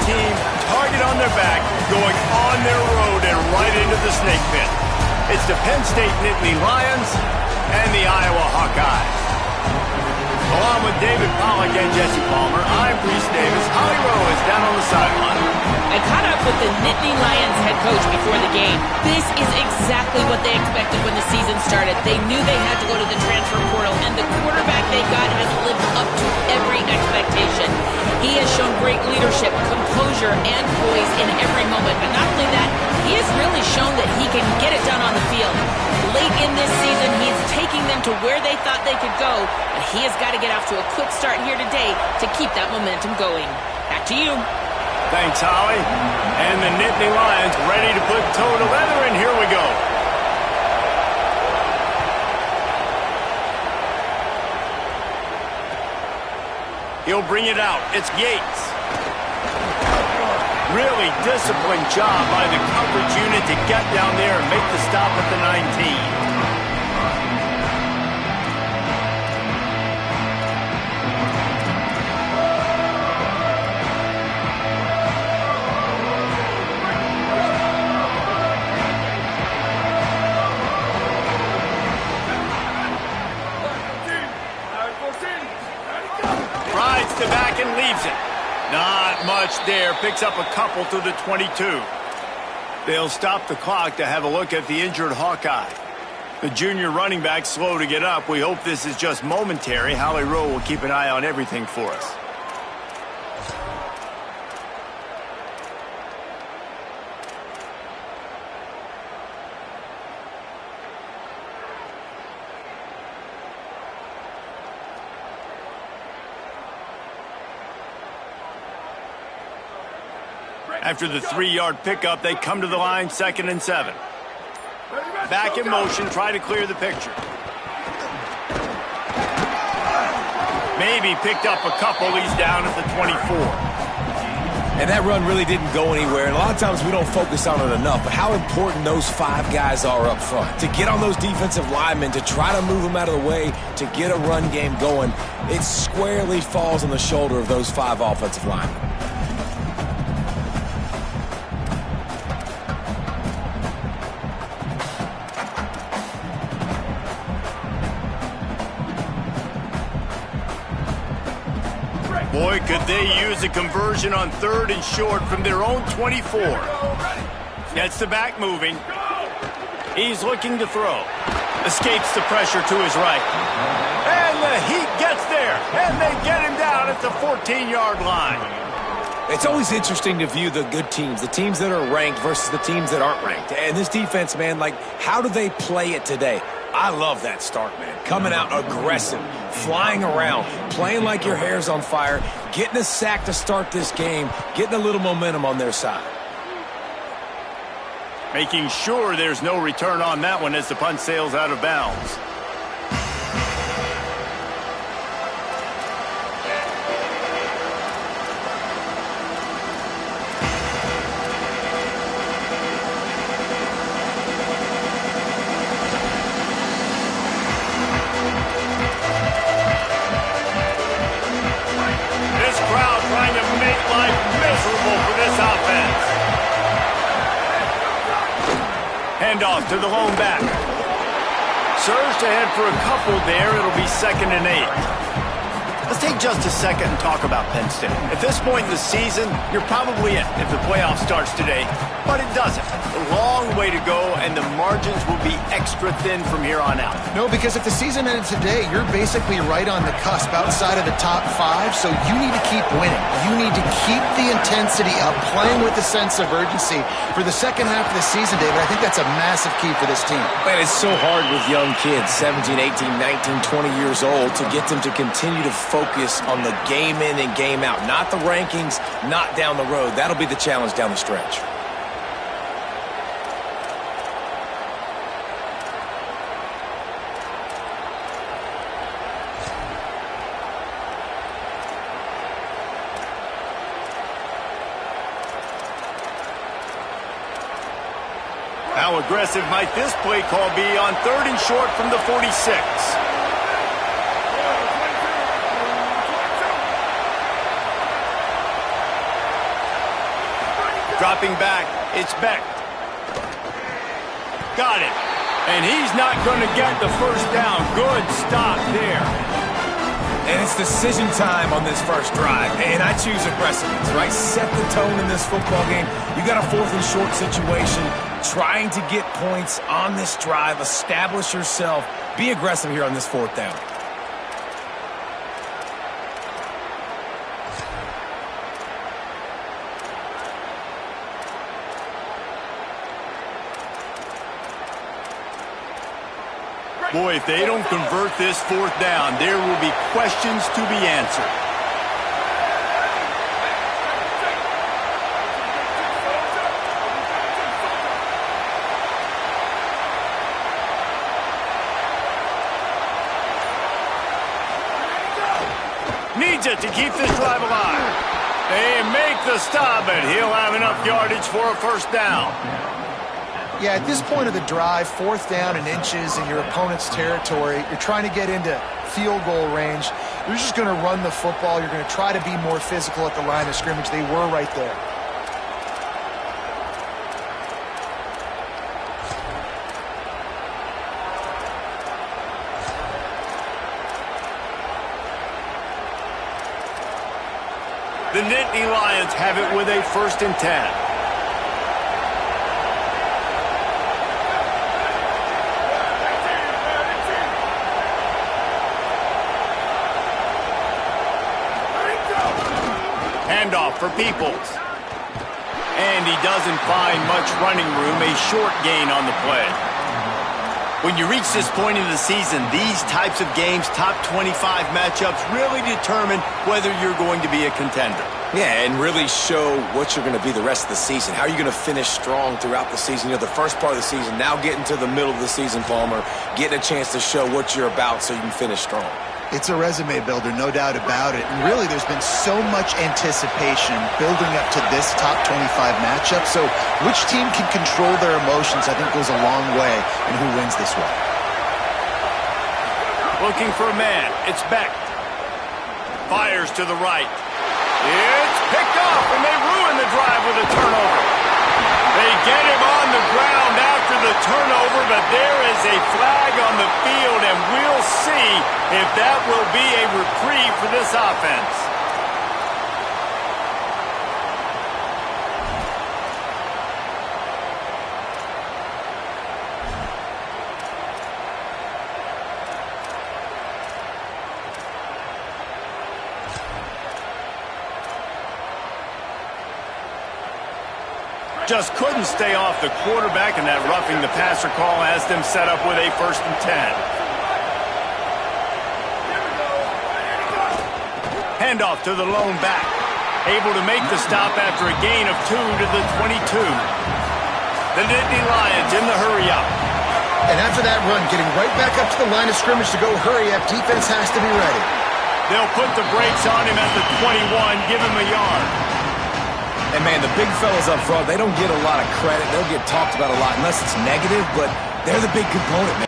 team, target on their back, going on their road and right into the snake pit. It's the Penn State Nittany Lions and the Iowa Hawkeyes. Along with David Pollack and Jesse Palmer, I'm Reese Davis. Holly Rowe is down on the sideline. I caught up with the Nittany Lions head coach before the game. This is exactly what they expected when the season started. They knew they had to go to the transfer portal, and the quarterback they got has lived up to every expectation. He has shown great leadership, composure, and poise in every moment. But not only that, he has really shown that he can get it done on the field. Late in this season, he's taking them to where they thought they could go, but he has got to get off to a quick start here today to keep that momentum going. Back to you. Thanks, Holly. And the Nittany Lions ready to put toe to leather, and here we go. He'll bring it out. It's Yates. Really disciplined job by the coverage unit to get down there and make the stop at the 19. Rides to back and leaves it. Not much there. Picks up a couple to the 22. They'll stop the clock to have a look at the injured Hawkeye. The junior running back slow to get up. We hope this is just momentary. Holly Rowe will keep an eye on everything for us. After the 3-yard pickup, they come to the line, 2nd and 7. Back in motion, try to clear the picture. Maybe picked up a couple. He's down at the 24. And that run really didn't go anywhere. And a lot of times we don't focus on it enough, but how important those 5 guys are up front. To get on those defensive linemen, to try to move them out of the way, to get a run game going, it squarely falls on the shoulder of those 5 offensive linemen. Boy, could they use a conversion on 3rd and short from their own 24. Gets the back moving. He's looking to throw. Escapes the pressure to his right. And the heat gets there. And they get him down at the 14-yard line. It's always interesting to view the good teams, the teams that are ranked versus the teams that aren't ranked. And this defense, man, like, how do they play it today? I love that start, man. Coming out aggressive, flying around, playing like your hair's on fire, getting a sack to start this game, getting a little momentum on their side. Making sure there's no return on that one as the punt sails out of bounds. Handoff to the lone back. Surged ahead for a couple there. It'll be 2nd and 8. Let's take just a second and talk about Penn State. At this point in the season, you're probably in if the playoff starts today, but it doesn't. A long way to go, and the margins will be extra thin from here on out. No, because if the season ended today, you're basically right on the cusp outside of the top 5, so you need to keep winning. You need to keep the intensity up, playing with a sense of urgency for the second half of the season, David. I think that's a massive key for this team. Man, it's so hard with young kids, 17, 18, 19, 20 years old, to get them to continue to focus on the game in and game out. Not the rankings, not down the road. That'll be the challenge down the stretch. How aggressive might this play call be on 3rd and short from the 46? Dropping back, it's Beck. Got it. And he's not going to get the first down. Good stop there. And it's decision time on this first drive. And I choose aggressiveness, right? Set the tone in this football game. You got a 4th and short situation. Trying to get points on this drive. Establish yourself. Be aggressive here on this 4th down. Boy, if they don't convert this 4th down, there will be questions to be answered. Needs it to keep this drive alive. They make the stop, but he'll have enough yardage for a first down. Yeah, at this point of the drive, 4th down and inches in your opponent's territory, you're trying to get into field goal range. You're just going to run the football. You're going to try to be more physical at the line of scrimmage. They were right there. The Nittany Lions have it with a 1st and 10. Handoff for Peoples. And he doesn't find much running room, a short gain on the play. When you reach this point in the season, these types of games, top 25 matchups, really determine whether you're going to be a contender. Yeah, and really show what you're going to be the rest of the season. How are you going to finish strong throughout the season? You know, the first part of the season, now getting to the middle of the season, Palmer, getting a chance to show what you're about so you can finish strong. It's a resume builder, no doubt about it. And really, there's been so much anticipation building up to this top 25 matchup. So which team can control their emotions, I think, goes a long way in who wins this one. Looking for a man. It's Beck. Fires to the right. It's picked off, and they ruin the drive with a turnover. They get him on the ground after the turnover, but there is a flag on the field, and we'll see if that will be a reprieve for this offense. Just couldn't stay off the quarterback, and that roughing the passer call has them set up with a 1st and 10. Handoff to the lone back. Able to make the stop after a gain of 2 to the 22. The Nittany Lions in the hurry up. And after that run, getting right back up to the line of scrimmage to go hurry up, defense has to be ready. They'll put the brakes on him at the 21, give him a yard. And, man, the big fellas up front, they don't get a lot of credit. They'll get talked about a lot unless it's negative, but they're the big component, man.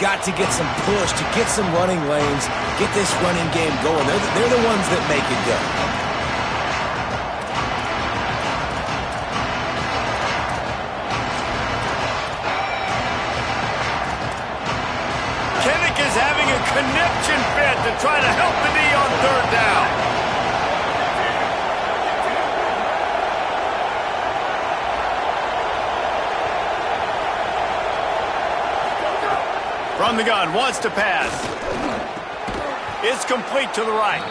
Got to get some push, to get some running lanes, get this running game going. They're the ones that make it go. Kinnick is having a conniption fit to try to help the D on 3rd down. From the gun, wants to pass. It's complete to the right.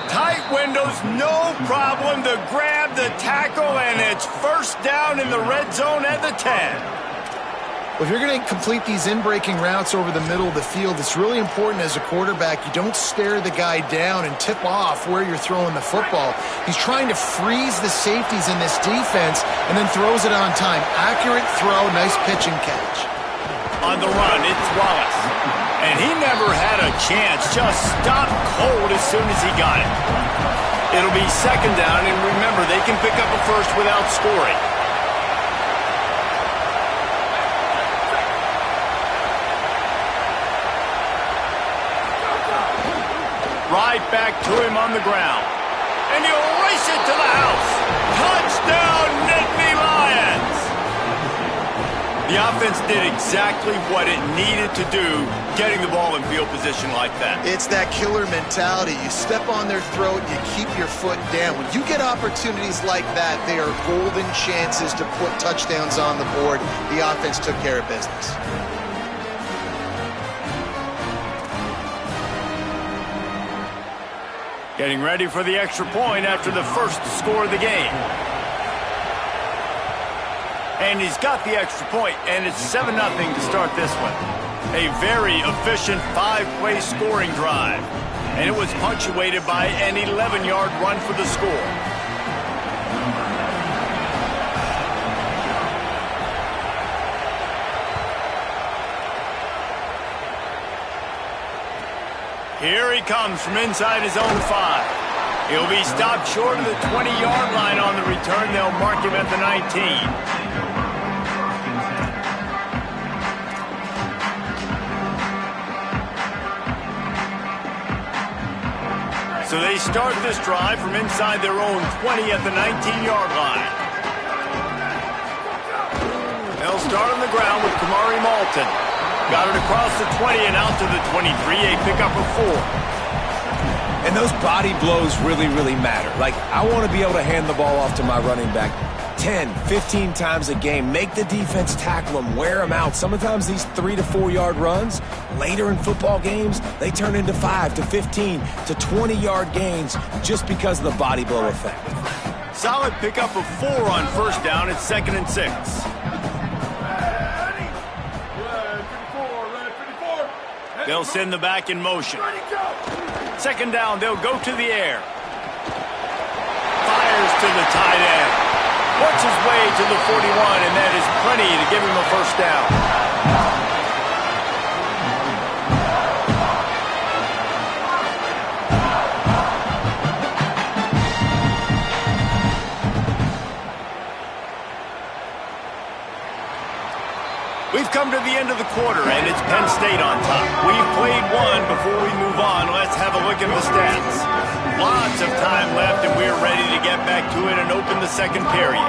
Tight windows, no problem to grab the tackle, and it's first down in the red zone at the 10. Well, if you're going to complete these in-breaking routes over the middle of the field, it's really important as a quarterback you don't stare the guy down and tip off where you're throwing the football. He's trying to freeze the safeties in this defense and then throws it on time. Accurate throw, nice pitch and catch. On the run, it's Wallace. And he never had a chance, just stopped cold as soon as he got it. It'll be second down, and remember, they can pick up a first without scoring. Right back to him on the ground. And he'll race it to the house. Touchdown, Nittany Lions! The offense did exactly what it needed to do, getting the ball in field position like that. It's that killer mentality. You step on their throat, you keep your foot down. When you get opportunities like that, they are golden chances to put touchdowns on the board. The offense took care of business. Getting ready for the extra point after the first score of the game. And he's got the extra point, and it's 7-0 to start this one. A very efficient 5-play scoring drive. And it was punctuated by an 11-yard run for the score. Here he comes from inside his own 5. He'll be stopped short of the 20-yard line on the return. They'll mark him at the 19. So they start this drive from inside their own 20 at the 19-yard line. They'll start on the ground with Kamari Malton. Got it across the 20 and out to the 23, a pickup of 4. And those body blows really, really matter. Like, I want to be able to hand the ball off to my running back 10, 15 times a game. Make the defense tackle them, wear them out. Sometimes these 3 to 4 yard runs, later in football games, they turn into 5 to 15 to 20-yard gains just because of the body blow effect. Solid pickup of 4 on first down. It's 2nd and 6. They'll send the back in motion. Second down, they'll go to the air. Fires to the tight end. Works his way to the 41, and that is plenty to give him a first down. We've come to the end of the quarter, and it's Penn State on top. We've played one. Before we move on, let's have a look at the stats. Lots of time left, and we're ready to get back to it and open the second period.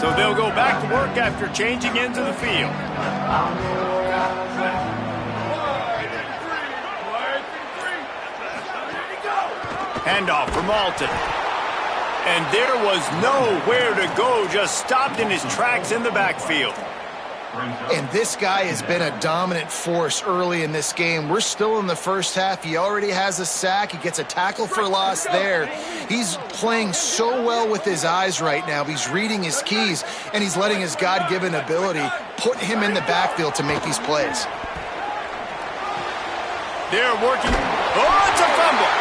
So they'll go back to work after changing into the field. Handoff for Malton. And there was nowhere to go, just stopped in his tracks in the backfield. And this guy has been a dominant force early in this game. We're still in the first half. He already has a sack. He gets a tackle for loss there. He's playing so well with his eyes right now. He's reading his keys, and he's letting his God-given ability put him in the backfield to make these plays. They're working. Oh, it's a fumble.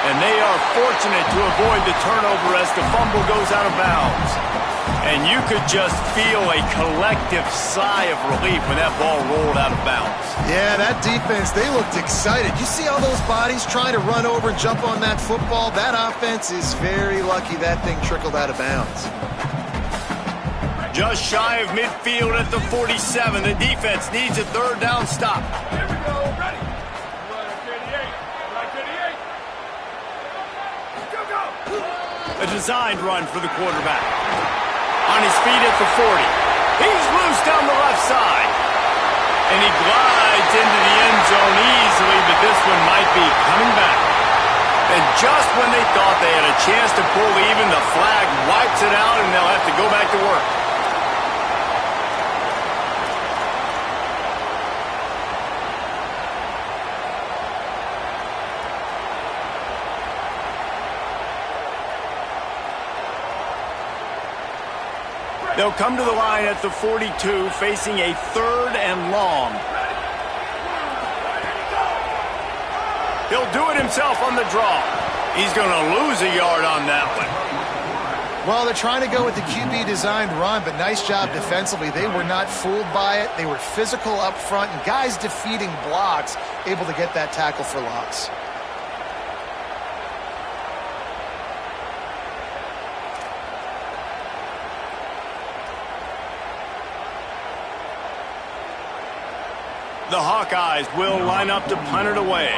And they are fortunate to avoid the turnover as the fumble goes out of bounds. And you could just feel a collective sigh of relief when that ball rolled out of bounds. Yeah, that defense, they looked excited. You see all those bodies trying to run over and jump on that football? That offense is very lucky that thing trickled out of bounds. Just shy of midfield at the 47. The defense needs a third down stop. Here we go, ready. A designed run for the quarterback. On his feet at the 40. He's loose down the left side. And he glides into the end zone easily, but this one might be coming back. And just when they thought they had a chance to pull even, the flag wipes it out, and they'll have to go back to work. They'll come to the line at the 42, facing a 3rd and long. He'll do it himself on the draw. He's going to lose a yard on that one. Well, they're trying to go with the QB designed run, but nice job defensively. They were not fooled by it. They were physical up front, and guys defeating blocks, able to get that tackle for loss. The Hawkeyes will line up to punt it away.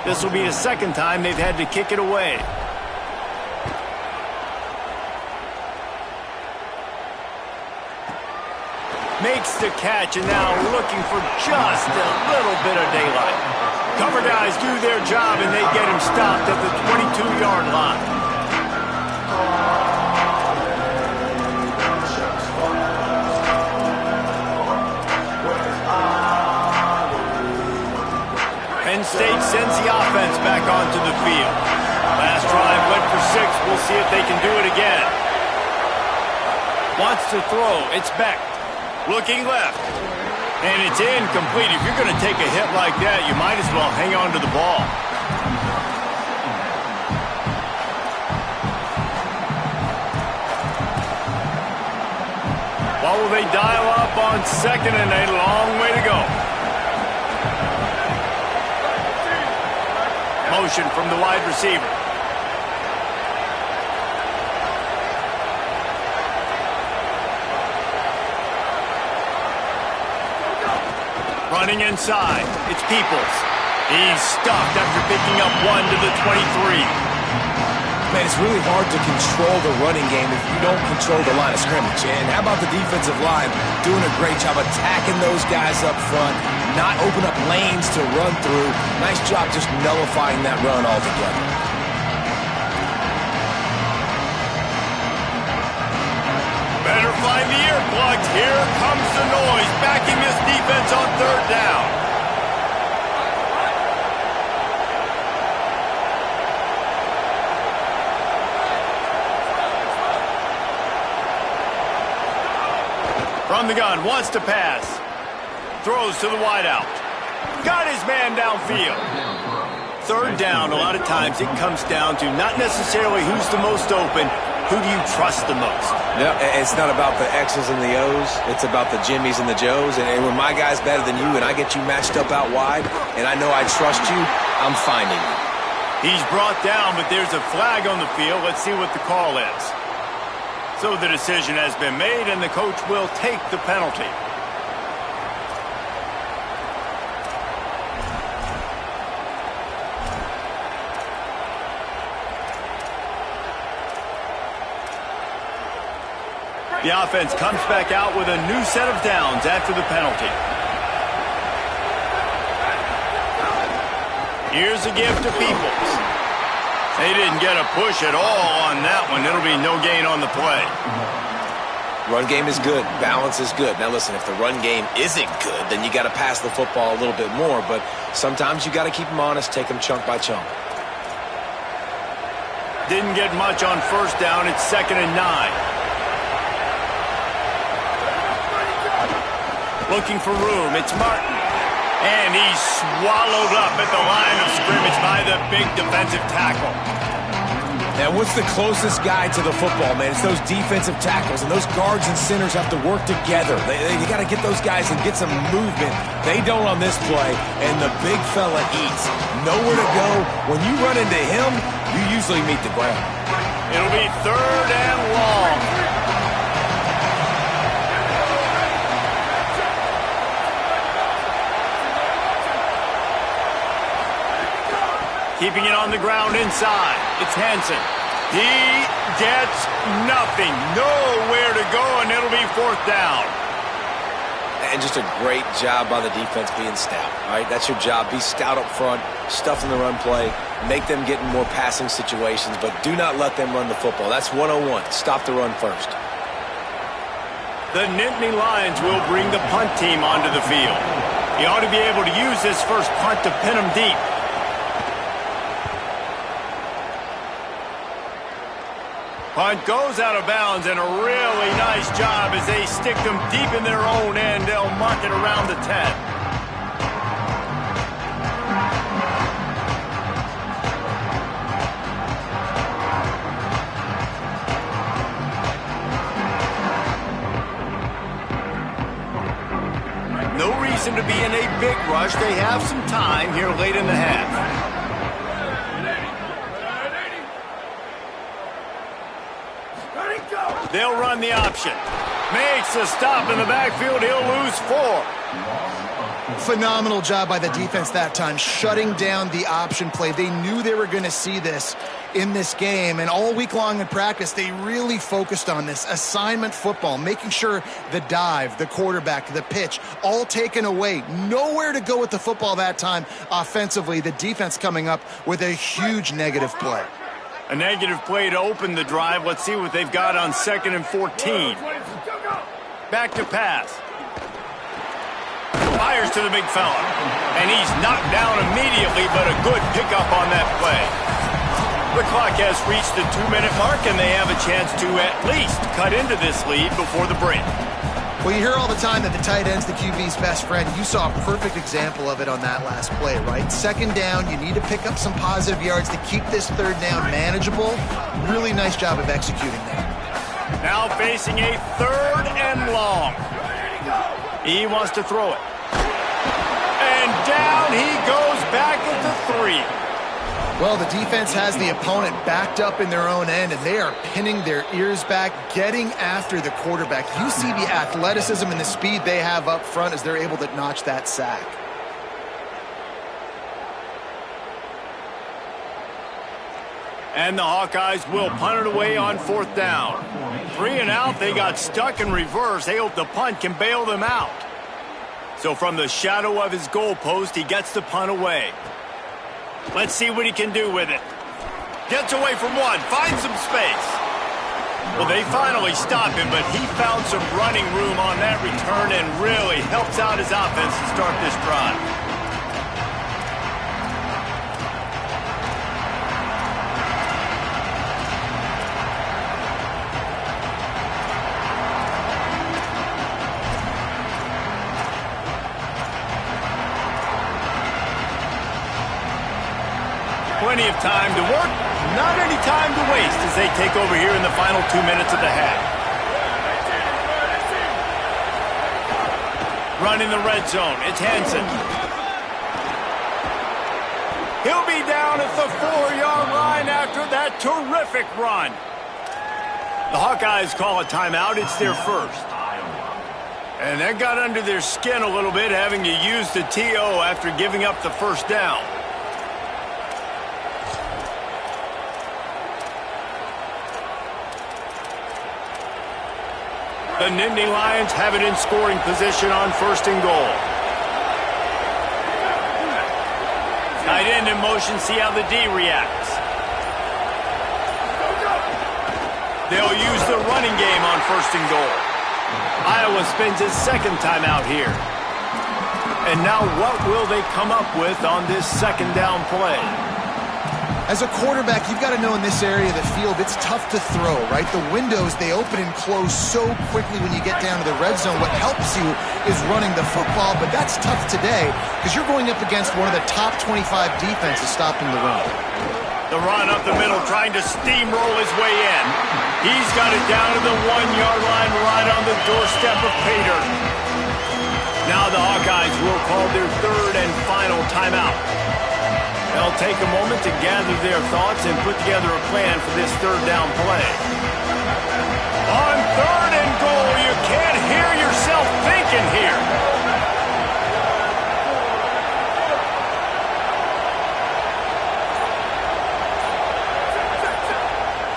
This will be the 2nd time they've had to kick it away. Makes the catch, and now looking for just a little bit of daylight. Cover guys do their job, and they get him stopped at the 22-yard line. Penn State sends the offense back onto the field. Last drive went for 6. We'll see if they can do it again. Wants to throw. It's Beck. Looking left. And it's incomplete. If you're going to take a hit like that, you might as well hang on to the ball. What will they dial up on 2nd and a long way to go? Motion from the wide receiver. Running inside. It's Peoples. He's stopped after picking up 1 to the 23. Man, it's really hard to control the running game if you don't control the line of scrimmage. And how about the defensive line doing a great job attacking those guys up front, not open up lanes to run through. Nice job just nullifying that run altogether. Better find the earplugs. Here comes the noise, backing this defense on 3rd down. From the gun, wants to pass. Throws to the wideout. Got his man downfield. 3rd down, a lot of times it comes down to not necessarily who's the most open, who do you trust the most? No, it's not about the X's and the O's. It's about the Jimmys and the Joes. And when my guy's better than you and I get you matched up out wide, and I know I trust you, I'm finding you. He's brought down, but there's a flag on the field. Let's see what the call is. So the decision has been made, and the coach will take the penalty. The offense comes back out with a new set of downs after the penalty. Here's a gift to Peoples. They didn't get a push at all on that one. It'll be no gain on the play. Run game is good. Balance is good. Now, listen, if the run game isn't good, then you got to pass the football a little bit more. But sometimes you got to keep them honest, take them chunk by chunk. Didn't get much on 1st down. It's 2nd and 9. Looking for room. It's Martin. And he's swallowed up at the line of scrimmage by the big defensive tackle. Now, what's the closest guy to the football, man? It's those defensive tackles, and those guards and centers have to work together. You got to get those guys and get some movement. They don't on this play, and the big fella eats. Nowhere to go. When you run into him, you usually meet the ground. It'll be 3rd and long. Keeping it on the ground inside. It's Hansen. He gets nothing. Nowhere to go, and it'll be 4th down. And just a great job by the defense being stout. All right, that's your job. Be stout up front, stuff in the run play, make them get in more passing situations, but do not let them run the football. That's 101. Stop the run first. The Nittany Lions will bring the punt team onto the field. He ought to be able to use this first punt to pin them deep. Punt goes out of bounds, and a really nice job as they stick them deep in their own end. They'll mark it around the 10. No reason to be in a big rush. They have some time here late in the half. They'll run the option. Makes a stop in the backfield. He'll lose 4. Phenomenal job by the defense that time, shutting down the option play. They knew they were going to see this in this game, and all week long in practice, they really focused on this assignment football, making sure the dive, the quarterback, the pitch, all taken away. Nowhere to go with the football that time offensively. The defense coming up with a huge negative play. A negative play to open the drive. Let's see what they've got on 2nd and 14. Back to pass. Fires to the big fella. And he's knocked down immediately, but a good pickup on that play. The clock has reached the 2-minute mark, and they have a chance to at least cut into this lead before the break. Well, you hear all the time that the tight end's the QB's best friend. You saw a perfect example of it on that last play, right? 2nd down, you need to pick up some positive yards to keep this 3rd down manageable. Really nice job of executing that. Now facing a 3rd and long. He wants to throw it. And down he goes back at the 3. Well, the defense has the opponent backed up in their own end, and they are pinning their ears back, getting after the quarterback. You see the athleticism and the speed they have up front as they're able to notch that sack. And the Hawkeyes will punt it away on 4th down. 3 and out, they got stuck in reverse. They hope the punt can bail them out. So from the shadow of his goalpost, he gets the punt away. Let's see what he can do with it. Gets away from one, finds some space. Well, they finally stop him, but he found some running room on that return and really helps out his offense to start this drive. Plenty of time to work, not any time to waste as they take over here in the final 2 minutes of the half. Running the red zone, it's Hansen. He'll be down at the 4-yard line after that terrific run. The Hawkeyes call a timeout, it's their first. And that got under their skin a little bit, having to use the TO after giving up the 1st down. The Nittany Lions have it in scoring position on 1st and goal. Tight end in motion, see how the D reacts. They'll use the running game on 1st and goal. Iowa spends his 2nd timeout here. And now what will they come up with on this 2nd down play? As a quarterback, you've got to know in this area of the field, it's tough to throw, right? The windows, they open and close so quickly when you get down to the red zone. What helps you is running the football, but that's tough today because you're going up against one of the top 25 defenses stopping the run. The run up the middle, trying to steamroll his way in. He's got it down to the 1-yard line right on the doorstep of Pater. Now the Hawkeyes will call their 3rd and final timeout. They'll take a moment to gather their thoughts and put together a plan for this 3rd down play. On 3rd and goal, you can't hear yourself thinking here.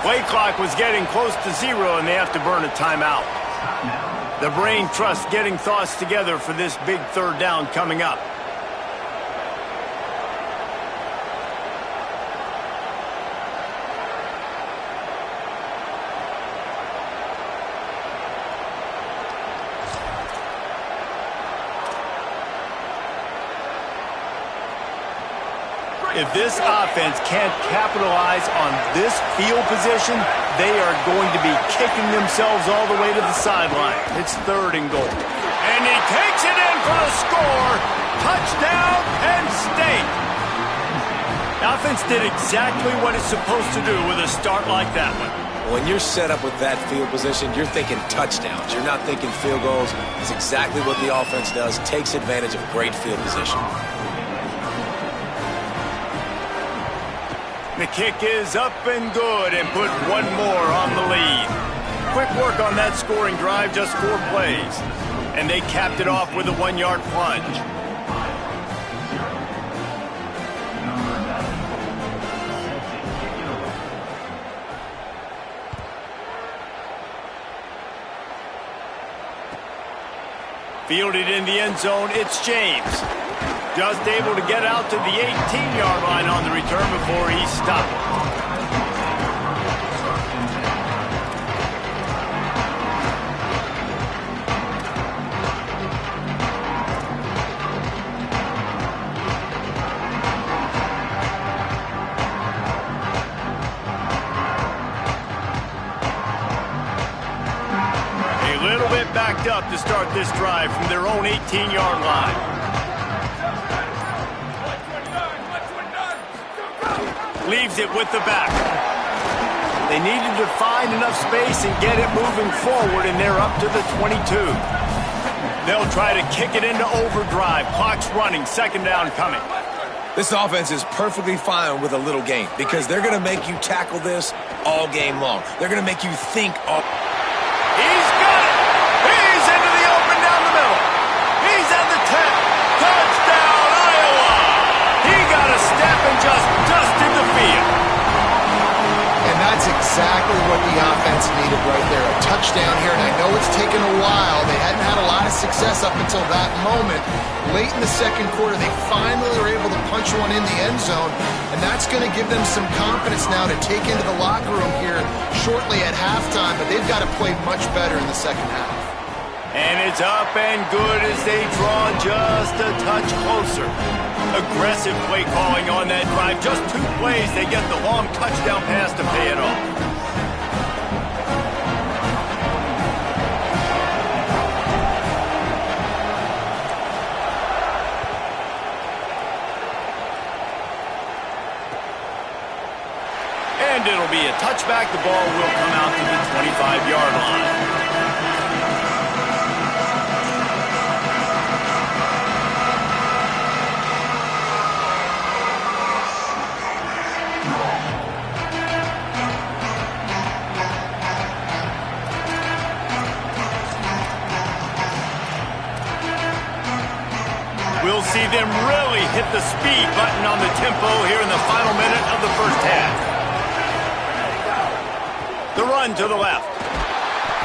Play clock was getting close to 0, and they have to burn a timeout. The brain trust getting thoughts together for this big 3rd down coming up. If this offense can't capitalize on this field position, they are going to be kicking themselves all the way to the sideline. It's 3rd and goal. And he takes it in for the score. Touchdown, Penn State. The offense did exactly what it's supposed to do with a start like that one. When you're set up with that field position, you're thinking touchdowns. You're not thinking field goals. It's exactly what the offense does, takes advantage of great field position. The kick is up and good and put one more on the lead. Quick work on that scoring drive, just 4 plays. And they capped it off with a 1-yard plunge. Fielded in the end zone, it's James. Just able to get out to the 18-yard line on the return before he stopped. A little bit backed up to start this drive from their own 18-yard line. Leaves it with the back. They needed to find enough space and get it moving forward, and they're up to the 22. They'll try to kick it into overdrive. Clock's running. 2nd down coming. This offense is perfectly fine with a little game because they're going to make you tackle this all game long. They're going to make you think all... He's got it! He's into the open down the middle. He's at the 10. Touchdown, Iowa! He got a step and just dusted the field. And that's exactly what the offense needed right there. A touchdown here, and I know it's taken a while. They hadn't had a lot of success up until that moment. Late in the 2nd quarter, they finally were able to punch one in the end zone, and that's going to give them some confidence now to take into the locker room here shortly at halftime, but they've got to play much better in the 2nd half. And it's up and good as they draw just a touch closer. Aggressive play calling on that drive. Just 2 plays, they get the long touchdown pass to pay it off. And it'll be a touchback. The ball will come out to the 25-yard line. We'll see them really hit the speed button on the tempo here in the final minute of the 1st half. The run to the left.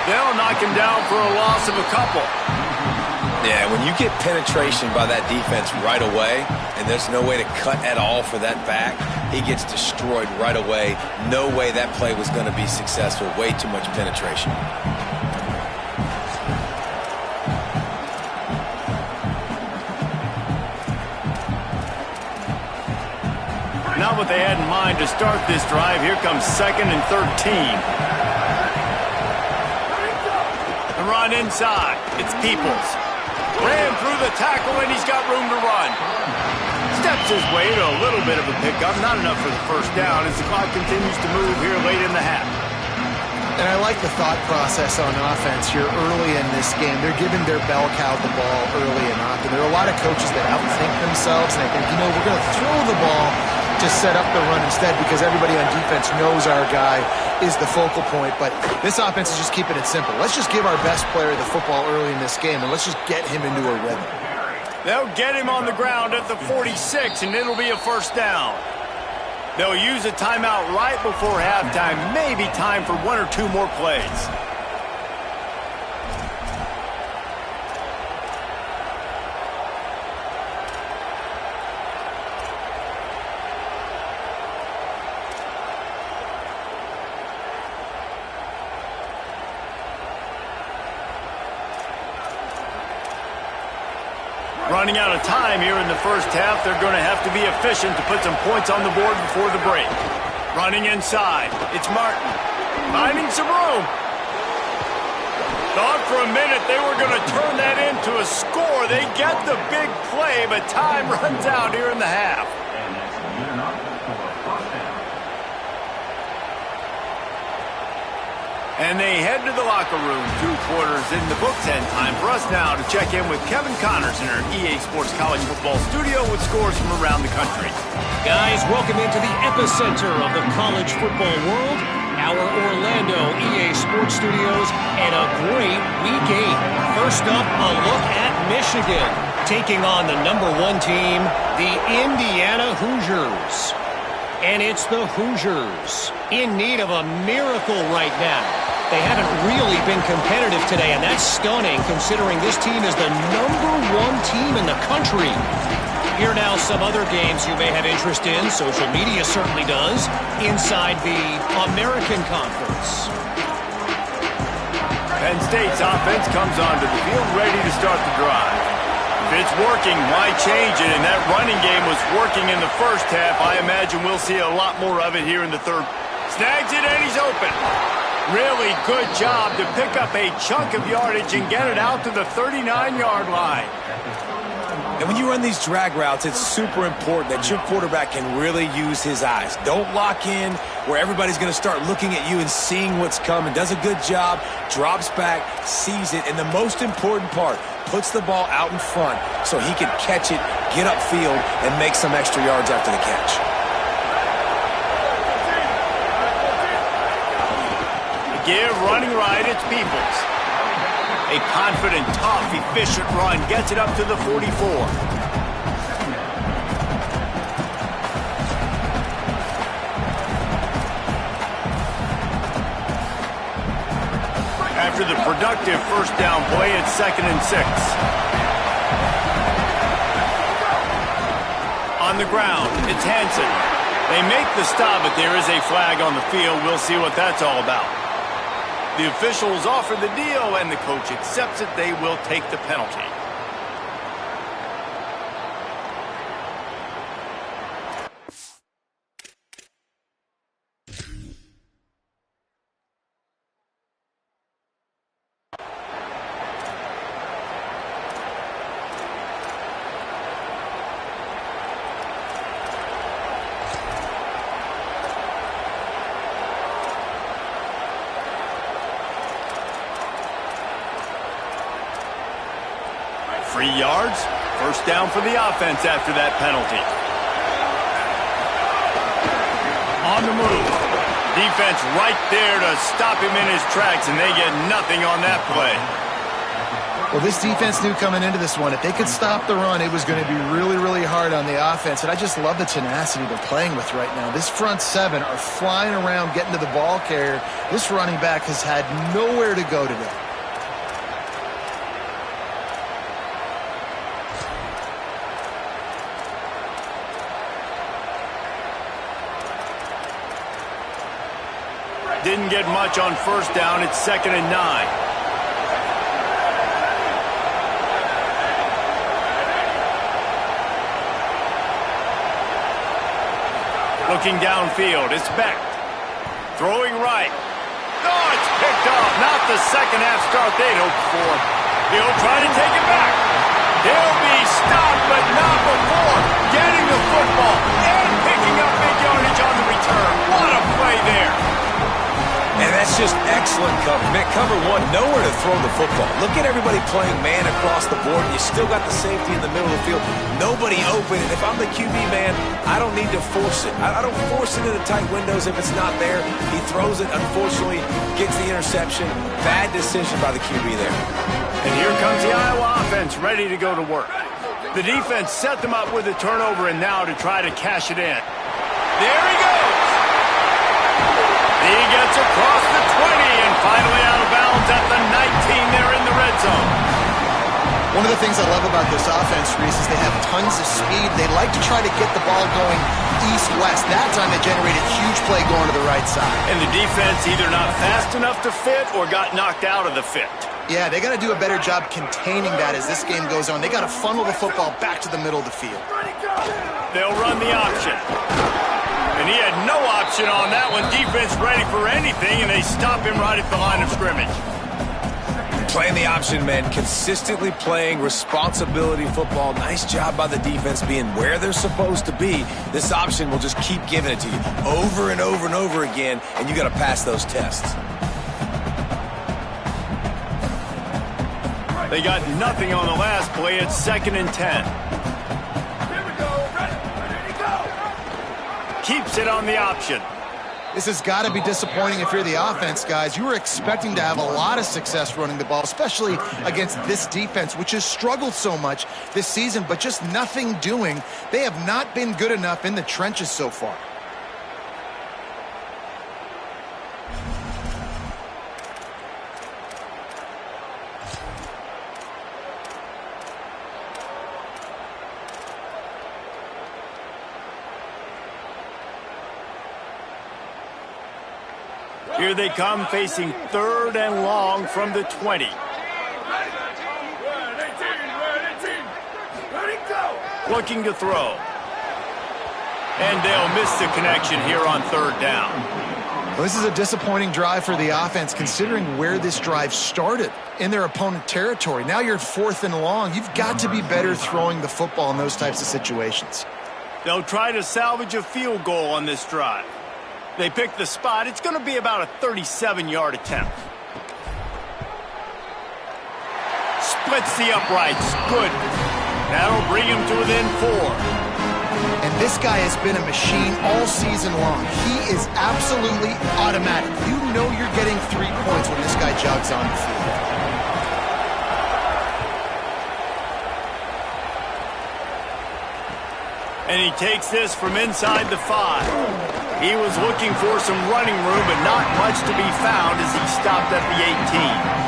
They'll knock him down for a loss of a couple. Yeah, when you get penetration by that defense right away, and there's no way to cut at all for that back, he gets destroyed right away. No way that play was going to be successful. Way too much penetration. Not what they had in mind to start this drive. Here comes 2nd and 13. The run inside. It's Peoples. Ran through the tackle, and he's got room to run. Steps his way to a little bit of a pickup. Not enough for the 1st down as the clock continues to move here late in the half. And I like the thought process on offense here early in this game. They're giving their bell cow the ball early and often. There are a lot of coaches that outthink themselves, and I think, we're going to throw the ball to set up the run instead because everybody on defense knows our guy is the focal point. But this offense is just keeping it simple. Let's just give our best player the football early in this game, and let's just get him into a rhythm. They'll get him on the ground at the 46, and it'll be a 1st down. They'll use a timeout right before halftime. Maybe time for 1 or 2 more plays. Running out of time here in the first half, they're going to have to be efficient to put some points on the board before the break. Running inside, it's Martin. Finding some room. Thought for a minute they were going to turn that into a score. They get the big play, but time runs out here in the half. And they head to the locker room, 2 quarters in the books, and time for us now to check in with Kevin Connors in our EA Sports College Football studio with scores from around the country. Guys, welcome into the epicenter of the college football world, our Orlando EA Sports studios, and a great week 8. First up, a look at Michigan, taking on the number 1 team, the Indiana Hoosiers. And it's the Hoosiers in need of a miracle right now. They haven't really been competitive today, and that's stunning considering this team is the number 1 team in the country. Here now some other games you may have interest in, social media certainly does, inside the American Conference. Penn State's offense comes onto the field ready to start the drive. If it's working, why change it? And that running game was working in the first half. I imagine we'll see a lot more of it here in the third. Snags it and he's open. Really good job to pick up a chunk of yardage and get it out to the 39-yard line. And when you run these drag routes, it's super important that your quarterback can really use his eyes. Don't lock in where everybody's going to start looking at you and seeing what's coming. Does a good job, drops back, sees it, and the most important part, puts the ball out in front so he can catch it, get upfield, and make some extra yards after the catch. Give running right, it's Peoples. A confident, tough, efficient run gets it up to the 44. After the productive first down play, it's 2nd and 6. On the ground, it's Hansen. They make the stop, but there is a flag on the field. We'll see what that's all about. The officials offer the deal, and the coach accepts it. They will take the penalty. Yards, first down for the offense after that penalty. On the move. Defense right there to stop him in his tracks, and they get nothing on that play. Well, this defense knew coming into this one, if they could stop the run, it was going to be really, really hard on the offense. And I just love the tenacity they're playing with right now. This front 7 are flying around, getting to the ball carrier. This running back has had nowhere to go today. Didn't get much on first down. It's 2nd and 9. Looking downfield, it's Beck. Throwing right. Oh, it's picked off. Not the second half start they'd hoped for. He'll try to take it back. He'll be stopped, but not before getting the football and picking up big yardage on the return. What a play there. And that's just excellent cover. Man, cover 1, nowhere to throw the football. Look at everybody playing man across the board. You still got the safety in the middle of the field. Nobody open. And if I'm the QB, man, I don't need to force it. I don't force it into tight windows if it's not there. He throws it, unfortunately, gets the interception. Bad decision by the QB there. And here comes the Iowa offense ready to go to work. The defense set them up with a turnover, and now to try to cash it in. There he goes. He gets across the 20 and finally out of bounds at the 19 there in the red zone. One of the things I love about this offense, Reese, is they have tons of speed. They like to try to get the ball going east-west. That time they generated huge play going to the right side. And the defense either not fast enough to fit or got knocked out of the fit. Yeah, they got to do a better job containing that as this game goes on. They got to funnel the football back to the middle of the field. They'll run the option. And he had no option on that one. Defense ready for anything, and they stop him right at the line of scrimmage. Playing the option, man. Consistently playing responsibility football. Nice job by the defense being where they're supposed to be. This option will just keep giving it to you over and over and over again, and you got to pass those tests. They got nothing on the last play. It's 2nd and 10. Here we go. Ready to go. Keeps it on the option. This has got to be disappointing if you're the offense, guys. You were expecting to have a lot of success running the ball, especially against this defense, which has struggled so much this season, but just nothing doing. They have not been good enough in the trenches so far. Here they come, facing 3rd and long from the 20. Looking to throw. And they'll miss the connection here on 3rd down. Well, this is a disappointing drive for the offense, considering where this drive started, in their opponent territory. Now you're 4th and long. You've got to be better throwing the football in those types of situations. They'll try to salvage a field goal on this drive. They pick the spot. It's going to be about a 37-yard attempt. Splits the uprights. Good. That'll bring him to within 4. And this guy has been a machine all season long. He is absolutely automatic. You know you're getting 3 points when this guy jogs on the field. And he takes this from inside the 5. He was looking for some running room, but not much to be found as he stopped at the 18.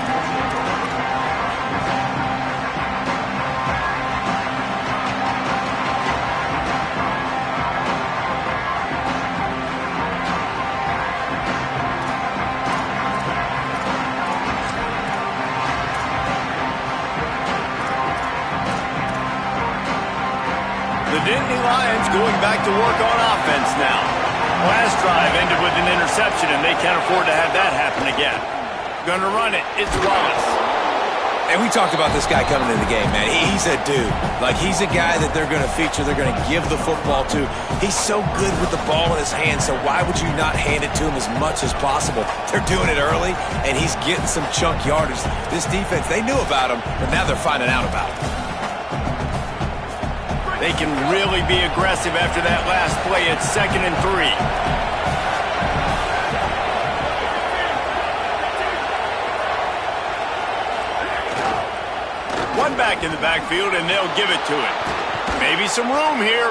The Nittany Lions going back to work on offense now. Last drive ended with an interception, and they can't afford to have that happen again. Gonna run it. It's Wallace. And we talked about this guy coming into the game, man. He's a dude. Like, he's a guy that they're going to feature, they're going to give the football to. He's so good with the ball in his hands, so why would you not hand it to him as much as possible? They're doing it early, and he's getting some chunk yardage. This defense, they knew about him, but now they're finding out about him. They can really be aggressive after that last play. It's 2nd and 3. One back in the backfield, and they'll give it to him. Maybe some room here.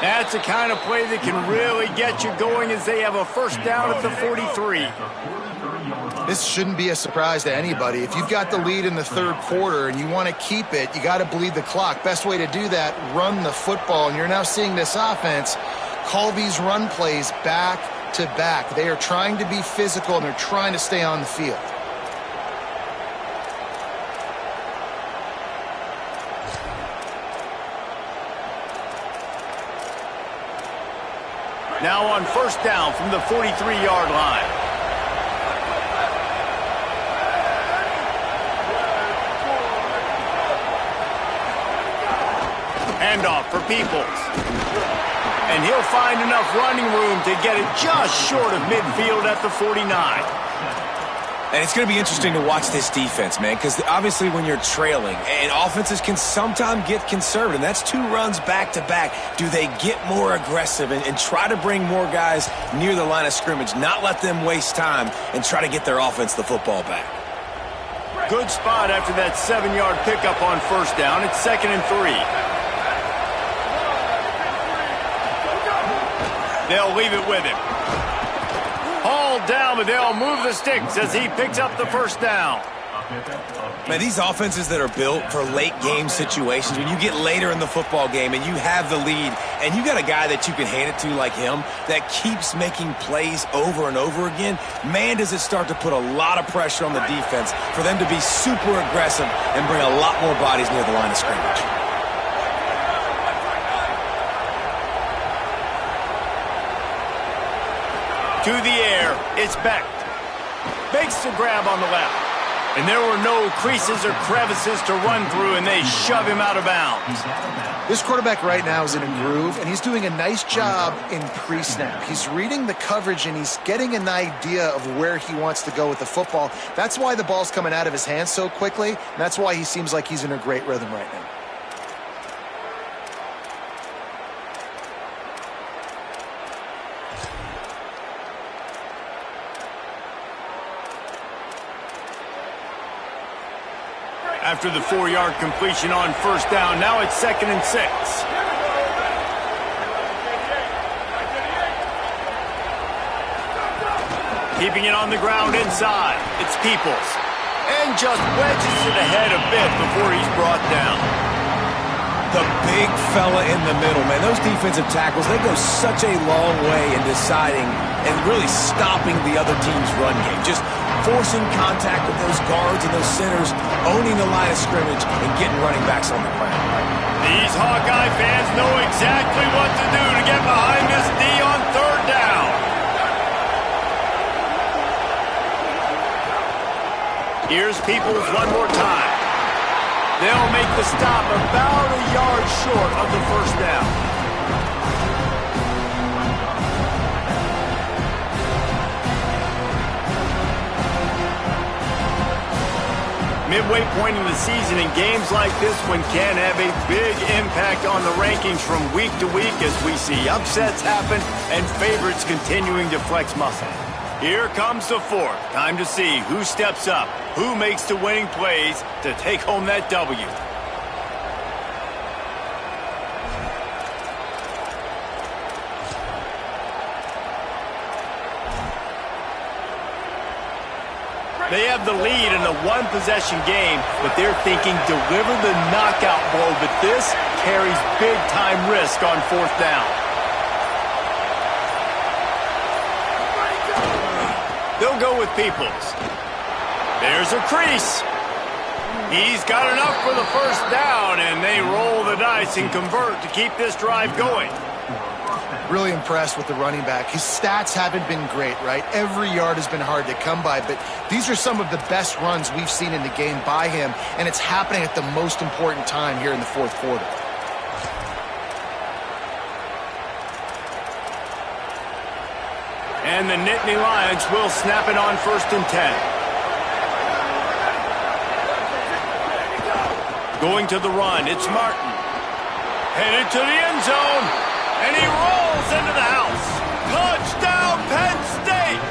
That's the kind of play that can really get you going as they have a 1st down at the 43. This shouldn't be a surprise to anybody. If you've got the lead in the 3rd quarter and you want to keep it, you got to bleed the clock. Best way to do that, run the football. And you're now seeing this offense call these run plays back to back. They are trying to be physical, and they're trying to stay on the field. Now on 1st down from the 43-yard line. Handoff for Peoples. And he'll find enough running room to get it just short of midfield at the 49. And it's going to be interesting to watch this defense, man, because obviously when you're trailing, and offenses can sometimes get conservative, and that's 2 runs back-to-back. Do they get more aggressive and try to bring more guys near the line of scrimmage, not let them waste time, and try to get their offense the football back? Good spot after that 7-yard pickup on 1st down. It's 2nd and 3. They'll leave it with him. Hauled down, but they'll move the sticks as he picks up the 1st down. Man, these offenses that are built for late game situations, when you get later in the football game and you have the lead and you got a guy that you can hand it to like him that keeps making plays over and over again, man, does it start to put a lot of pressure on the defense for them to be super aggressive and bring a lot more bodies near the line of scrimmage. To the air, it's Beck. Makes the grab on the left. And there were no creases or crevices to run through, and they shove him out of bounds. This quarterback right now is in a groove, and he's doing a nice job in pre-snap. He's reading the coverage, and he's getting an idea of where he wants to go with the football. That's why the ball's coming out of his hands so quickly, and that's why he seems like he's in a great rhythm right now. After the 4-yard completion on first down, now it's 2nd and 6. Keeping it on the ground inside, it's Peoples. And just wedges it ahead a bit before he's brought down. The big fella in the middle, man. Those defensive tackles, they go such a long way in deciding and really stopping the other team's run game. Just forcing contact with those guards and those centers, owning the line of scrimmage, and getting running backs on the ground. These Hawkeye fans know exactly what to do to get behind this D on 3rd down. Here's Peoples one more time. They'll make the stop about a yard short of the first down. Midway point in the season, and games like this one can have a big impact on the rankings from week to week as we see upsets happen and favorites continuing to flex muscle. Here comes the 4th. Time to see who steps up, who makes the winning plays to take home that W. They have the lead in a one-possession game, but they're thinking deliver the knockout blow, but this carries big-time risk on 4th down. They'll go with Peoples. There's a crease. He's got enough for the first down, and they roll the dice and convert to keep this drive going. Really impressed with the running back. His stats haven't been great, right? Every yard has been hard to come by, but these are some of the best runs we've seen in the game by him, and it's happening at the most important time here in the 4th quarter. And the Nittany Lions will snap it on 1st and 10. Going to the run, it's Martin. Headed to the end zone, and he rolls into the house. Touchdown, Penn State!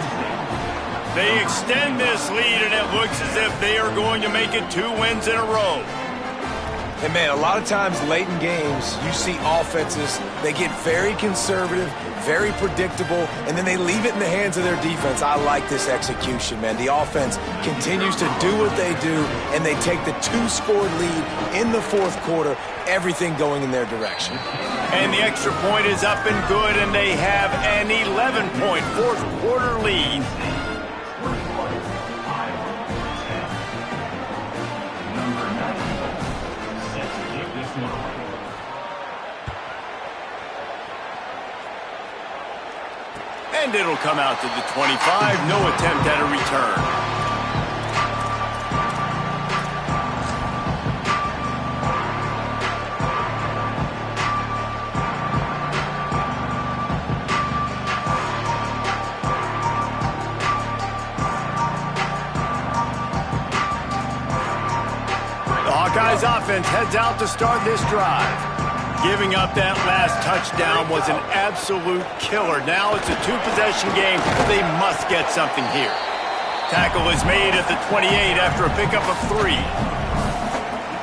They extend this lead, and it looks as if they are going to make it 2 wins in a row. And, man, a lot of times late in games, you see offenses, they get very conservative, very predictable, and then they leave it in the hands of their defense. I like this execution, man. The offense continues to do what they do, and they take the 2-score lead in the 4th quarter, everything going in their direction. And the extra point is up and good, and they have an 11-point 4th quarter lead. And it'll come out to the 25. No attempt at a return. The Hawkeyes offense heads out to start this drive. Giving up that last touchdown was an absolute killer. Now it's a 2-possession game. They must get something here. Tackle is made at the 28 after a pickup of 3.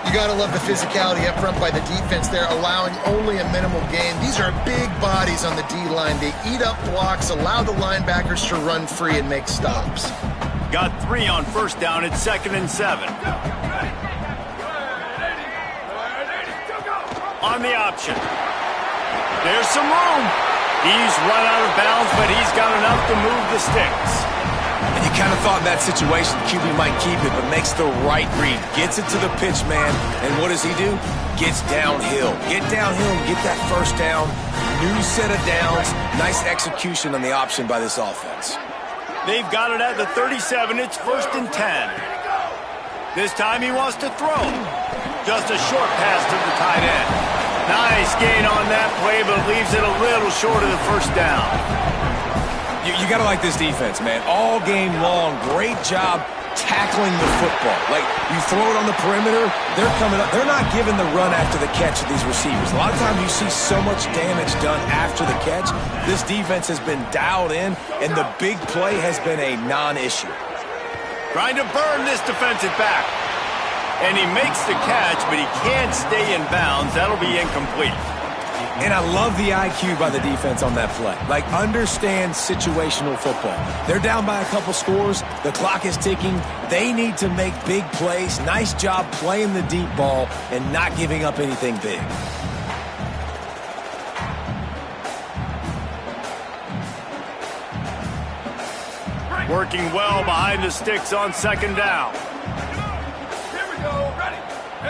You got to love the physicality up front by the defense there, allowing only a minimal gain. These are big bodies on the D-line. They eat up blocks, allow the linebackers to run free and make stops. got 3 on first down. It's 2nd and 7. On the option. There's some room. He's run out of bounds, but he's got enough to move the sticks. And you kind of thought in that situation QB might keep it, but makes the right read. Gets it to the pitch man, and what does he do? Gets downhill. Get downhill and get that first down. New set of downs. Nice execution on the option by this offense. They've got it at the 37. It's 1st and 10. This time he wants to throw. Just a short pass to the tight end. Nice gain on that play, but leaves it a little short of the first down. You got to like this defense, man. All game long, great job tackling the football. Like, you throw it on the perimeter, they're coming up. They're not giving the run after the catch of these receivers. A lot of times you see so much damage done after the catch. This defense has been dialed in, and the big play has been a non-issue. Trying to burn this defensive back. And he makes the catch, but he can't stay in bounds. That'll be incomplete. And I love the IQ by the defense on that play. Like, understand situational football. They're down by a couple scores. The clock is ticking. They need to make big plays. Nice job playing the deep ball and not giving up anything big. Working well behind the sticks on 2nd down.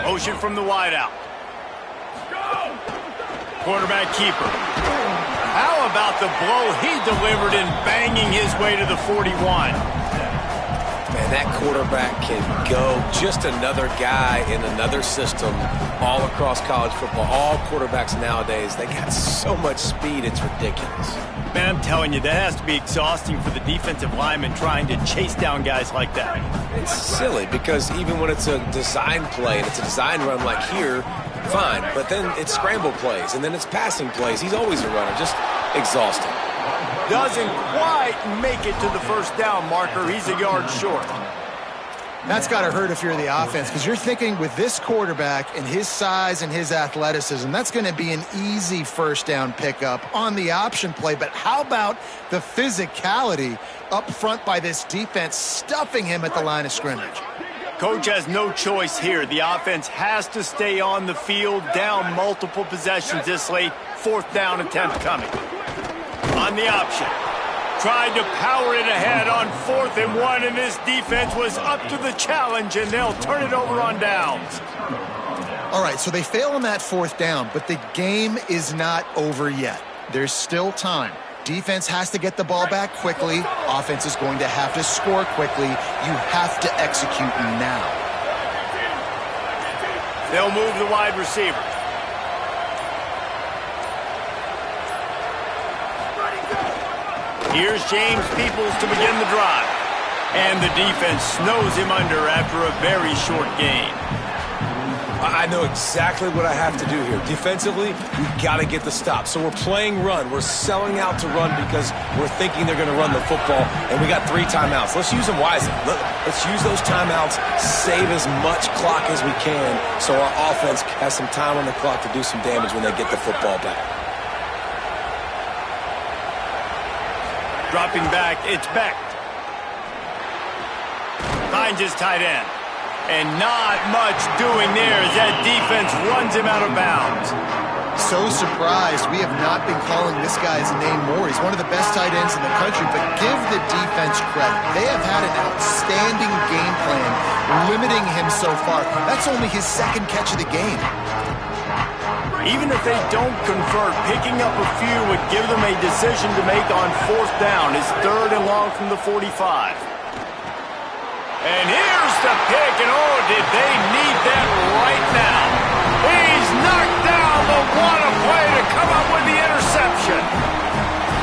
Motion from the wideout. Quarterback keeper. How about the blow he delivered in banging his way to the 41? Man, that quarterback can go. Just another guy in another system all across college football. All quarterbacks nowadays, they got so much speed, it's ridiculous. Man, I'm telling you, that has to be exhausting for the defensive lineman trying to chase down guys like that. It's silly because even when it's a design play and it's a design run like here, fine. But then it's scramble plays and then it's passing plays. He's always a runner. Just exhausting. Doesn't quite make it to the first down marker. He's a yard short. That's got to hurt if you're the offense, because you're thinking with this quarterback and his size and his athleticism, that's going to be an easy first down pickup on the option play. But how about the physicality up front by this defense, stuffing him at the line of scrimmage? Coach has no choice here. The offense has to stay on the field, down multiple possessions this late. 4th down attempt coming. On the option. Tried to power it ahead on 4th and 1, and this defense was up to the challenge, and they'll turn it over on downs. All right, so they fail on that 4th down, but the game is not over yet. There's still time. Defense has to get the ball back quickly. Offense is going to have to score quickly. You have to execute now. They'll move the wide receiver. Here's James Peoples to begin the drive. And the defense snows him under after a very short gain. I know exactly what I have to do here. Defensively, we've got to get the stop. So we're playing run. We're selling out to run because we're thinking they're going to run the football, and we got 3 timeouts. Let's use them wisely. Let's use those timeouts, save as much clock as we can so our offense has some time on the clock to do some damage when they get the football back. Dropping back, it's Beck. Finds his tight end. And not much doing there as that defense runs him out of bounds. So surprised we have not been calling this guy's name more. He's one of the best tight ends in the country, but give the defense credit. They have had an outstanding game plan, limiting him so far. That's only his 2nd catch of the game. Even if they don't convert, picking up a few would give them a decision to make on 4th down. It's 3rd and long from the 45. And here's the pick, and oh, did they need that right now. He's knocked down, but what a play to come up with the interception.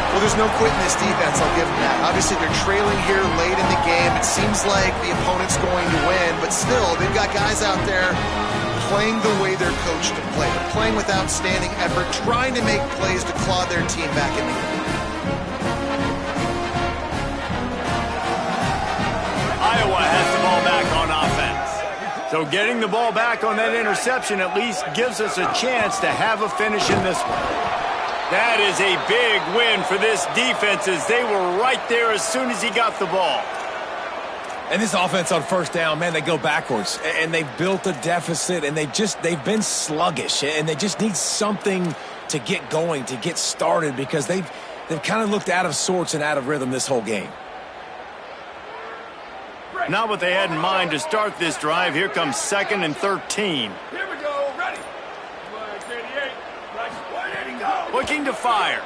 Well, there's no quitting this defense, I'll give them that. Obviously, they're trailing here late in the game. It seems like the opponent's going to win, but still, they've got guys out there playing the way they're coached to play. They're playing with outstanding effort, trying to make plays to claw their team back in the game. Iowa has the ball back on offense. So getting the ball back on that interception at least gives us a chance to have a finish in this one. That is a big win for this defense as they were right there as soon as he got the ball. And this offense on first down, man, they go backwards. And they've built a deficit, and they've been sluggish. And they just need something to get going, to get started, because they've kind of looked out of sorts and out of rhythm this whole game. Not what they had in mind to start this drive. Here comes 2nd and 13. Here we go. Ready. 188. 180, go. Looking to fire.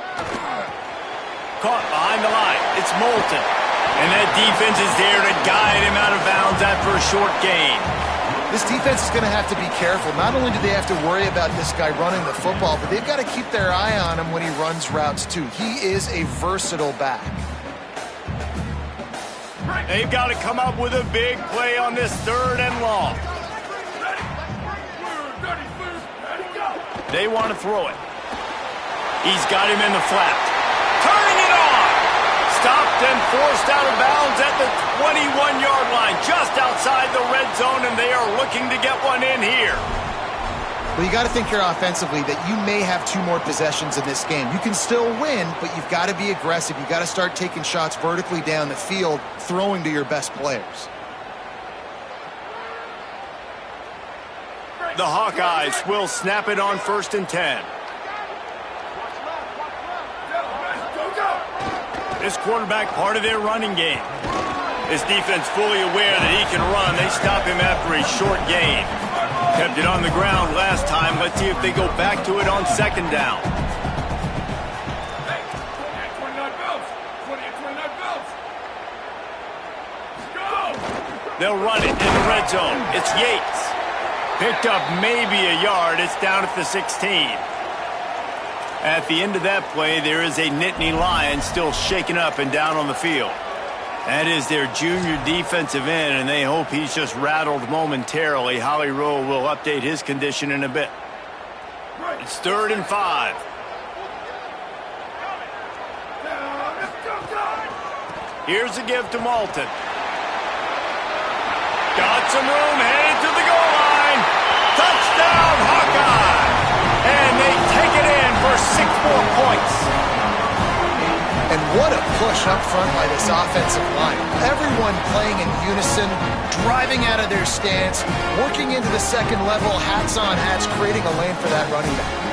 Caught behind the line. It's Moulton. And that defense is there to guide him out of bounds after a short gain. This defense is going to have to be careful. Not only do they have to worry about this guy running the football, but they've got to keep their eye on him when he runs routes too. He is a versatile back. They've got to come up with a big play on this 3rd and long. They want to throw it. He's got him in the flat. Turning it on. Stopped and forced out of bounds at the 21-yard line, just outside the red zone, and they are looking to get one in here. Well, you got to think here offensively that you may have 2 more possessions in this game. You can still win, but you've got to be aggressive. You've got to start taking shots vertically down the field, throwing to your best players. The Hawkeyes will snap it on 1st and 10. This quarterback part of their running game. This defense fully aware that he can run. They stop him after a short gain. Kept it on the ground last time. Let's see if they go back to it on 2nd down. They'll run it in the red zone. It's Yates. Picked up maybe a yard. It's down at the 16. At the end of that play, there is a Nittany Lion still shaken up and down on the field. That is their junior defensive end, and they hope he's just rattled momentarily. Holly Rowe will update his condition in a bit. It's 3rd and 5. Here's a give to Moulton. Got some room, headed to the goal line. Touchdown, Hawkeye! And they take it in for 6 more points. And what a push up front by this offensive line. Everyone playing in unison, driving out of their stance, working into the 2nd level, hats on hats, creating a lane for that running back.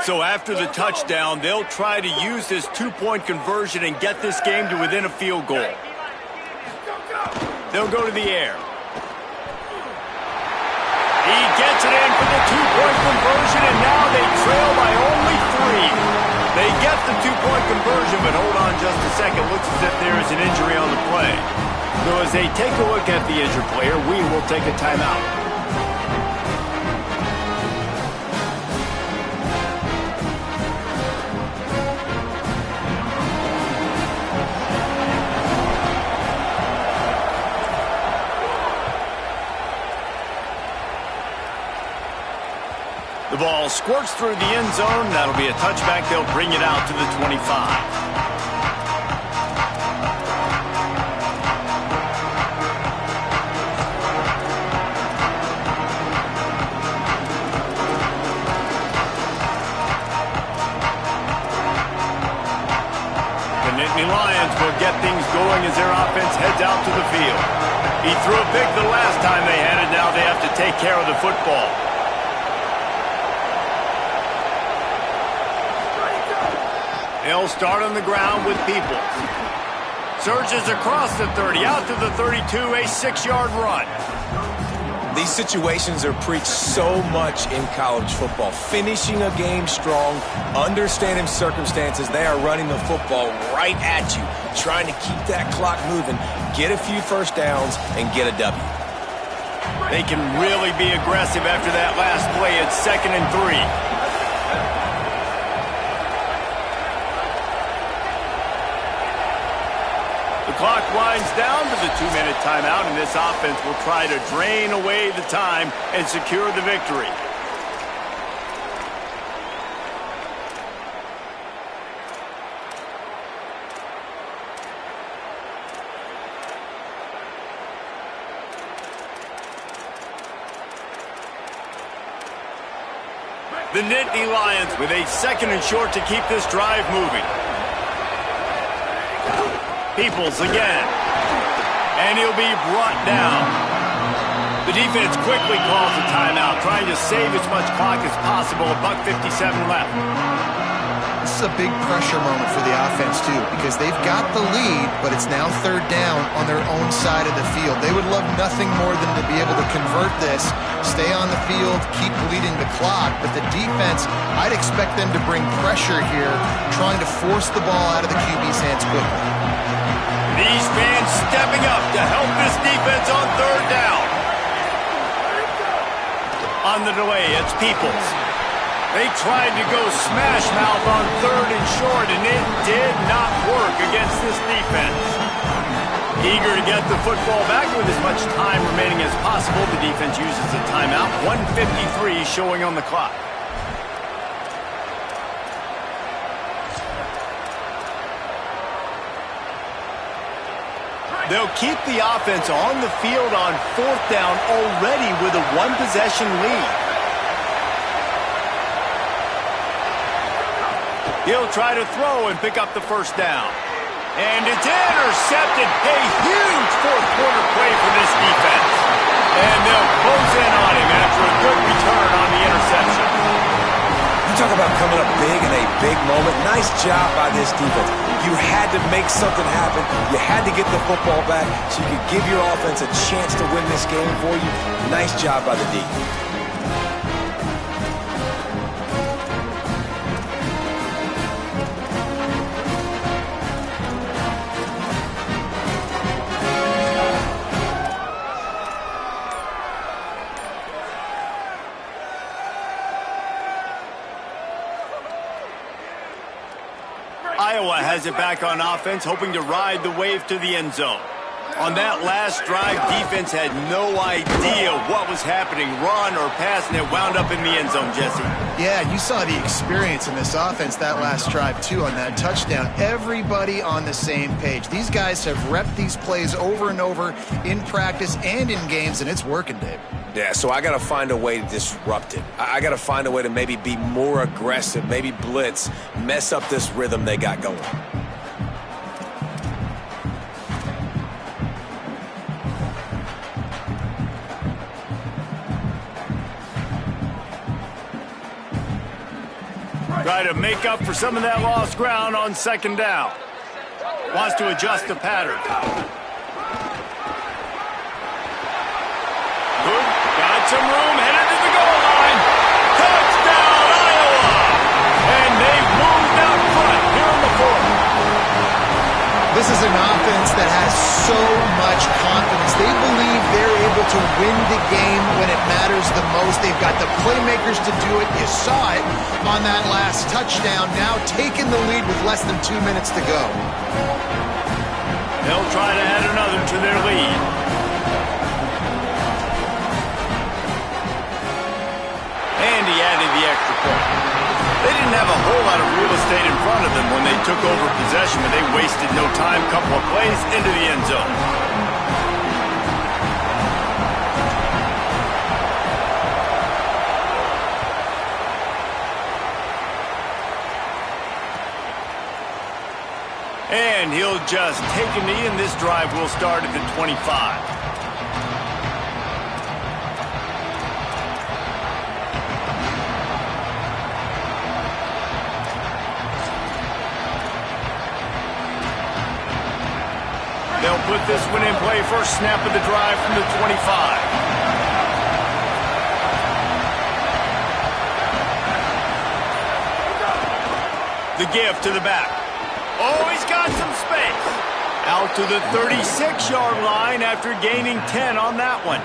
So after the touchdown, they'll try to use this 2-point conversion and get this game to within a field goal. They'll go to the air. He gets it in for the 2-point conversion, and now they trail by only 3. They get the 2-point conversion, but hold on just a second. Looks as if there is an injury on the play. So as they take a look at the injured player, we will take a timeout. The ball squirts through the end zone. That'll be a touchback. They'll bring it out to the 25. The Nittany Lions will get things going as their offense heads out to the field. He threw a pick the last time they had it. Now they have to take care of the football. They'll start on the ground with Peoples. Surges across the 30, out to the 32, a 6-yard run. These situations are preached so much in college football. Finishing a game strong, understanding circumstances. They are running the football right at you, trying to keep that clock moving, get a few first downs, and get a W. They can really be aggressive after that last play. It's 2nd and 3. The clock winds down to the 2-minute timeout, and this offense will try to drain away the time and secure the victory. The Nittany Lions with a 2nd and short to keep this drive moving. Peoples again. And he'll be brought down. The defense quickly calls a timeout, trying to save as much clock as possible. $1:57 left. This is a big pressure moment for the offense, too, because they've got the lead, but it's now 3rd down on their own side of the field. They would love nothing more than to be able to convert this, stay on the field, keep bleeding the clock. But the defense, I'd expect them to bring pressure here, trying to force the ball out of the QB's hands quickly. These fans stepping up to help this defense on 3rd down. On the delay, it's Peoples. They tried to go smash mouth on 3rd and short, and it did not work against this defense. Eager to get the football back with as much time remaining as possible, the defense uses a timeout. 1:53 showing on the clock. They'll keep the offense on the field on 4th down already with a 1-possession lead. He'll try to throw and pick up the 1st down. And it's intercepted. A huge 4th-quarter play for this defense. And they'll close in on him after a good return on the interception. You talk about coming up big in a big moment. Nice job by this defense. You had to make something happen. You had to get the football back so you could give your offense a chance to win this game for you. Nice job by the defense. Iowa has it back on offense, hoping to ride the wave to the end zone. On that last drive, defense had no idea what was happening, run or pass, and it wound up in the end zone, Jesse. Yeah, you saw the experience in this offense that last drive, too, on that touchdown. Everybody on the same page. These guys have repped these plays over and over in practice and in games, and it's working, Dave. Yeah, so I got to find a way to disrupt it. I got to find a way to maybe be more aggressive, maybe blitz, mess up this rhythm they got going. Try to make up for some of that lost ground on 2nd down. Wants to adjust the pattern. Good. Got some room. Headed to the goal line. Touchdown, Iowa! And they've moved out front here in the 4th. This is an offense that has so much confidence. They believe they're able to win the game when it matters the most. They've got the playmakers to do it. You saw it on that last touchdown. Now taking the lead with less than 2 minutes to go. They'll try to add another to their lead. And he added the extra point. They didn't have a whole lot of real estate in front of them when they took over possession, but they wasted no time. Couple of plays into the end zone. And he'll just take a knee, and this drive will start at the 25. They'll put this one in play. First snap of the drive from the 25. The give to the back. Oh, he's got some space. Out to the 36-yard line after gaining 10 on that one.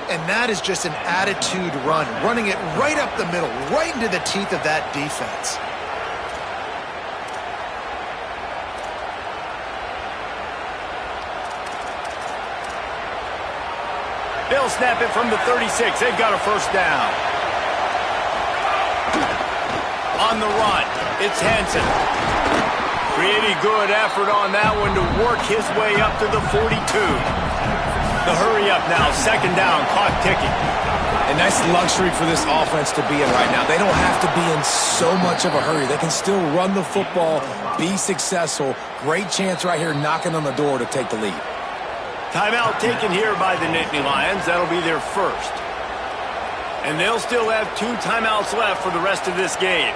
And that is just an attitude run, running it right up the middle, right into the teeth of that defense. They'll snap it from the 36. They've got a first down. On the run, it's Hansen. Pretty good effort on that one to work his way up to the 42. The hurry up now, 2nd down, clock ticking. And nice luxury for this offense to be in right now. They don't have to be in so much of a hurry. They can still run the football, be successful. Great chance right here knocking on the door to take the lead. Timeout taken here by the Nittany Lions. That'll be their first. And they'll still have 2 timeouts left for the rest of this game.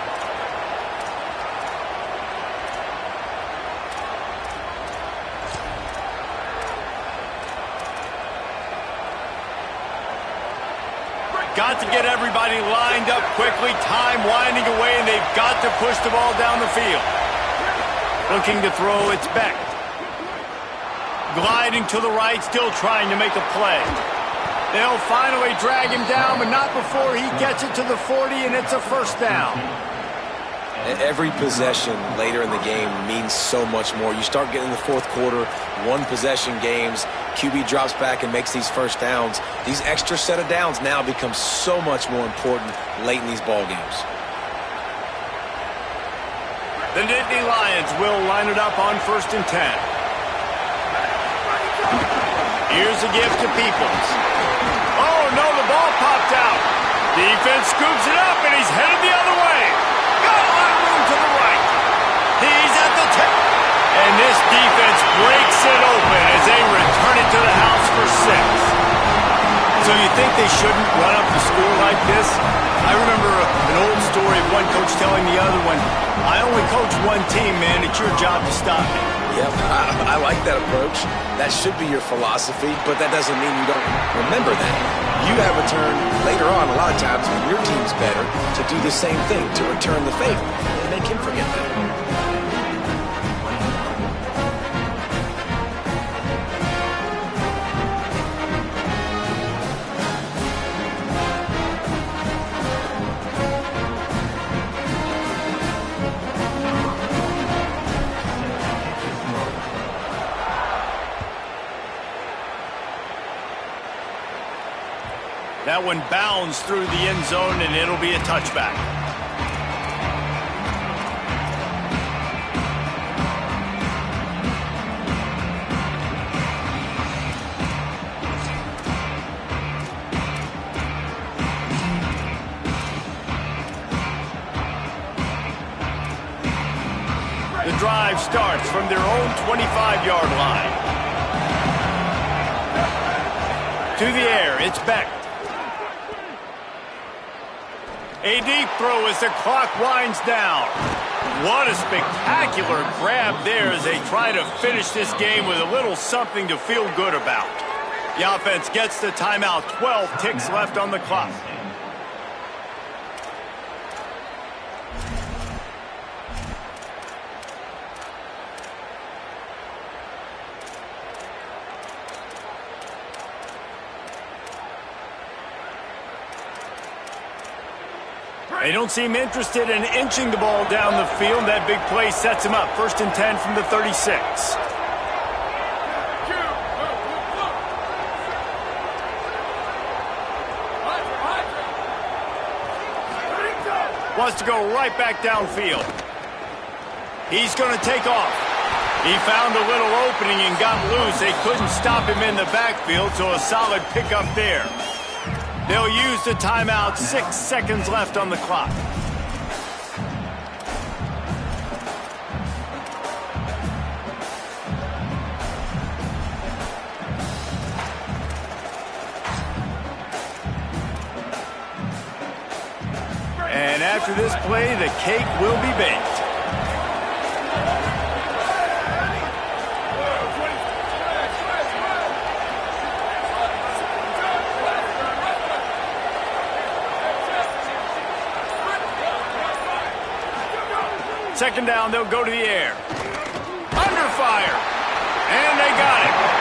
Got to get everybody lined up quickly. Time winding away, and they've got to push the ball down the field. Looking to throw, it's Beck. Gliding to the right, still trying to make a play. They'll finally drag him down, but not before he gets it to the 40, and it's a first down. Every possession later in the game means so much more. You start getting the fourth quarter, one-possession games, QB drops back and makes these first downs. These extra set of downs now become so much more important late in these ball games. The Nittany Lions will line it up on 1st and 10. Here's a gift to Peoples. Oh, no, the ball popped out. Defense scoops it up, and he's headed the other way. Got a lot of room to the right. He's at the tip. And this defense breaks it open as they return it to the house for 6. So you think they shouldn't run up the score like this? I remember an old story of one coach telling the other one, I only coach one team, man. It's your job to stop me. Yep, I like that approach. That should be your philosophy, but that doesn't mean you don't remember that. You have a turn later on, a lot of times, when your team's better, to do the same thing, to return the favor. And make him forget that. That one bounds through the end zone, and it'll be a touchback. The drive starts from their own 25-yard line. To the air, it's Beck. A deep throw as the clock winds down. What a spectacular grab there as they try to finish this game with a little something to feel good about. The offense gets the timeout. 12 ticks left on the clock. They don't seem interested in inching the ball down the field. That big play sets him up. 1st and 10 from the 36. Wants to go right back downfield. He's going to take off. He found a little opening and got loose. They couldn't stop him in the backfield, so a solid pickup there. They'll use the timeout. 6 seconds left on the clock. And after this play, the cake will be baked. Second down, they'll go to the air. Under fire. And they got it.